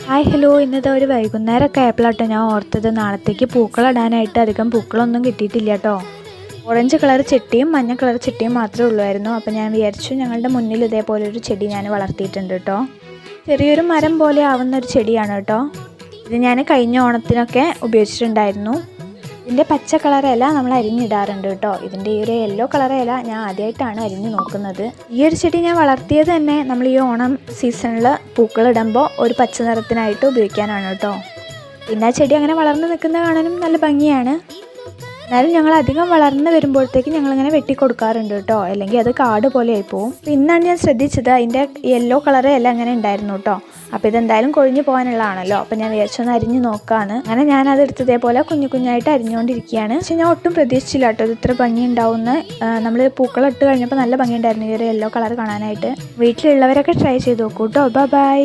Hi hello, ഇന്നത്തെ ഒരു വൈകുന്നേരമൊക്കെ ആയപ്പോഴാട്ടോ ഞാൻ ഓർത്തത് നാളത്തേക്ക് പൂക്കളിടാനായിട്ട് അധികം പൂക്കളൊന്നും കിട്ടിയിട്ടില്ല കേട്ടോ. ഓറഞ്ച് കളർ ചെട്ടിയും മഞ്ഞ കളർ ചെട്ടിയും മാത്രമേ ഉള്ളായിരുന്നു. അപ്പോൾ ഞാൻ വിചാരിച്ചു ഞങ്ങളുടെ മുന്നിൽ ഇതേപോലെ ഒരു ചെടി ഞാൻ വളർത്തിയിട്ടുണ്ട് കേട്ടോ. ചെറിയൊരു മരം പോലെ ആവുന്ന ഒരു ചെടിയാണ് കേട്ടോ. ഇത് ഞാൻ കഴിഞ്ഞ ഓണത്തിനൊക്കെ ഉപയോഗിച്ചിട്ടുണ്ടായിരുന്നു. ഇതിൻ്റെ പച്ച കളർ ഇല നമ്മൾ അരിഞ്ഞിടാറുണ്ട് കേട്ടോ. ഇതിൻ്റെ ഈ ഒരു യെല്ലോ കളർ ഇല ഞാൻ ആദ്യമായിട്ടാണ് അരിഞ്ഞ് നോക്കുന്നത്. ഈ ഒരു ചെടി ഞാൻ വളർത്തിയത് തന്നെ നമ്മൾ ഈ ഓണം സീസണിൽ പൂക്കളിടുമ്പോൾ ഒരു പച്ച നിറത്തിനായിട്ട് ഉപയോഗിക്കാനാണ് കേട്ടോ. പിന്നെ ആ ചെടി അങ്ങനെ വളർന്ന് നിൽക്കുന്ന കാണാനും നല്ല ഭംഗിയാണ്. എന്നാലും ഞങ്ങൾ അധികം വളർന്ന് വരുമ്പോഴത്തേക്ക് ഞങ്ങളിങ്ങനെ വെട്ടി കൊടുക്കാറുണ്ട് കേട്ടോ, അല്ലെങ്കിൽ അത് കാട് പോലെ ആയിപ്പോവും. അപ്പോൾ ഇന്നാണ് ഞാൻ ശ്രദ്ധിച്ചത് അതിൻ്റെ യെല്ലോ കളറ് എല്ലാം അങ്ങനെ ഉണ്ടായിരുന്നു കേട്ടോ. അപ്പോൾ ഇതെന്തായാലും കൊഴിഞ്ഞു പോകാനുള്ളതാണല്ലോ. അപ്പോൾ ഞാൻ വിചാരിച്ചൊന്ന് അരിഞ്ഞ് നോക്കാണ്. അങ്ങനെ ഞാനത് എടുത്തതേപോലെ കുഞ്ഞു കുഞ്ഞായിട്ട് അരിഞ്ഞുകൊണ്ടിരിക്കുകയാണ്. പക്ഷേ ഞാൻ ഒട്ടും പ്രതീക്ഷിച്ചില്ല കേട്ടോ ഇത് ഇത്ര ഭംഗി ഉണ്ടാവുമെന്ന്. നമ്മൾ പൂക്കളിട്ട് കഴിഞ്ഞപ്പോൾ നല്ല ഭംഗി ഉണ്ടായിരുന്നു ഈ ഒരു യെല്ലോ കളർ കാണാനായിട്ട്. വീട്ടിലുള്ളവരൊക്കെ ട്രൈ ചെയ്ത് നോക്കൂ കേട്ടോ. ബൈ.